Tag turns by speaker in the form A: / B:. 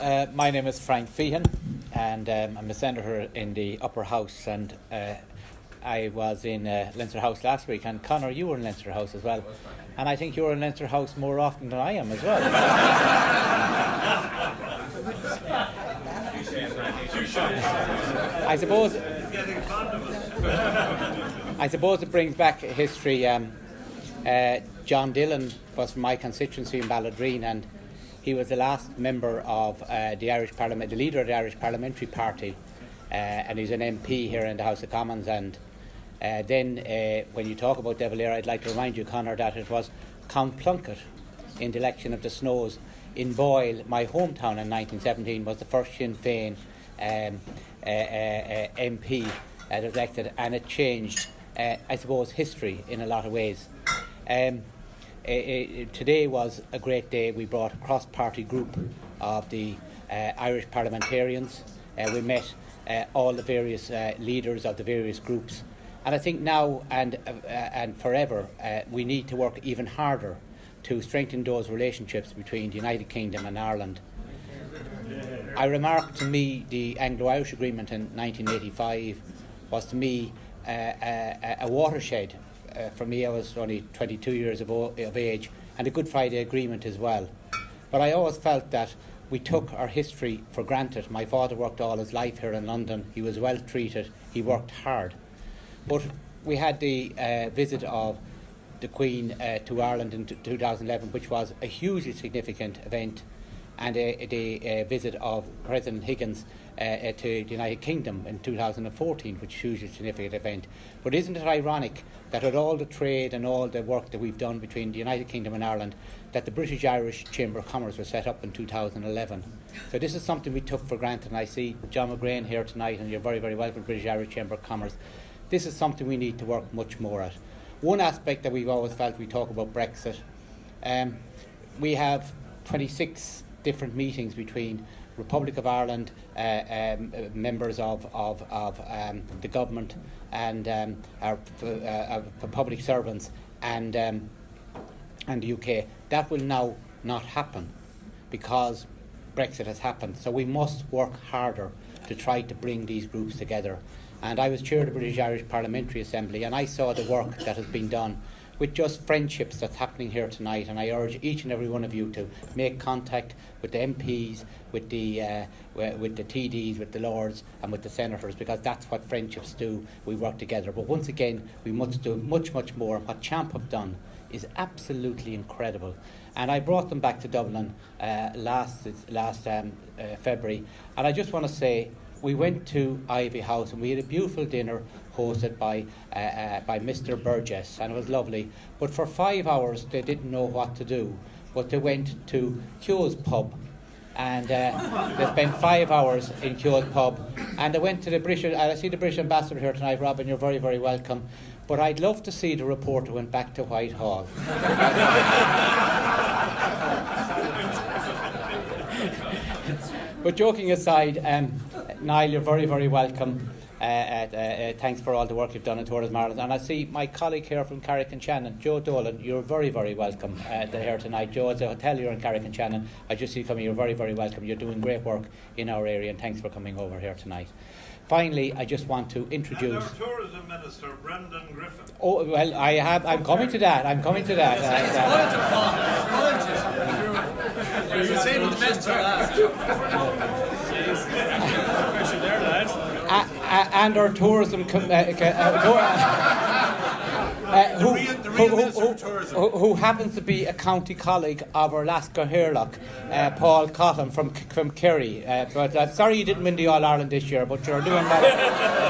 A: My name is Feighan, and I'm a senator in the Upper House, and I was in Leinster House last week, and Conor, you were in Leinster House as well, and I think you were in Leinster House more often than I am as well. I suppose it brings back history. John Dillon was from my constituency in Balladreen, and he was the last member of the Irish Parliament, the leader of the Irish Parliamentary Party, and he's an MP here in the House of Commons. And then when you talk about De Valera, I'd like to remind you, Conor, that it was Count Plunkett in the election of the Snows in Boyle, my hometown, in 1917, was the first Sinn Féin MP that was elected, and it changed, I suppose, history in a lot of ways. Today was a great day. We brought a cross-party group of the Irish parliamentarians. We met all the various leaders of the various groups, and I think now and forever we need to work even harder to strengthen those relationships between the United Kingdom and Ireland. I remarked, to me, the Anglo-Irish Agreement in 1985 was, to me, a watershed. For me, I was only 22 years of age, and the Good Friday Agreement as well. But I always felt that we took our history for granted. My father worked all his life here in London. He was well treated. He worked hard. But we had the visit of the Queen to Ireland in 2011, which was a hugely significant event, and the visit of President Higgins to the United Kingdom in 2014, which is a hugely significant event. But isn't it ironic that with all the trade and all the work that we've done between the United Kingdom and Ireland, that the British-Irish Chamber of Commerce was set up in 2011? So this is something we took for granted, and I see John McGrain here tonight, and you're very, very welcome, British-Irish Chamber of Commerce. This is something we need to work much more at. One aspect that we've always felt, we talk about Brexit, we have 26 different meetings between Republic of Ireland, members of the government, and our public servants, and the UK. That will now not happen because Brexit has happened. So we must work harder to try to bring these groups together. And I was chair of the British-Irish Parliamentary Assembly, and I saw the work that has been done with just friendships that's happening here tonight, and I urge each and every one of you to make contact with the MPs, with the TDs, with the Lords and with the Senators, because that's what friendships do. We work together. But once again, we must do much, much more. What Champ have done is absolutely incredible. And I brought them back to Dublin last February, and I just want to say, we went to Ivy House and we had a beautiful dinner hosted by Mr. Burgess, and it was lovely. But for 5 hours they didn't know what to do. But they went to Keogh's pub, and they spent 5 hours in Keogh's pub. And they went to the British. I see the British ambassador here tonight, Robin. You're very, very welcome. But I'd love to see the reporter went back to Whitehall. But joking aside, Niall, you're very, very welcome. Thanks for all the work you've done in Tourism Ireland. And I see my colleague here from Carrick-on-Shannon, Joe Dolan. You're very, very welcome here tonight. Joe, as a hotelier in Carrick-on-Shannon, I just see you coming. You're very, very welcome. You're doing great work in our area, and thanks for coming over here tonight. Finally, I just want to introduce
B: our Tourism Minister, Brendan Griffin.
A: Oh, well, I'm coming to that.
C: You're saving the best for last.
A: And our tourism who happens to be a county colleague of our last Goherlock, Paul Cotton from Corry. But I'm sorry you didn't win the All-Ireland this year, but you're doing well.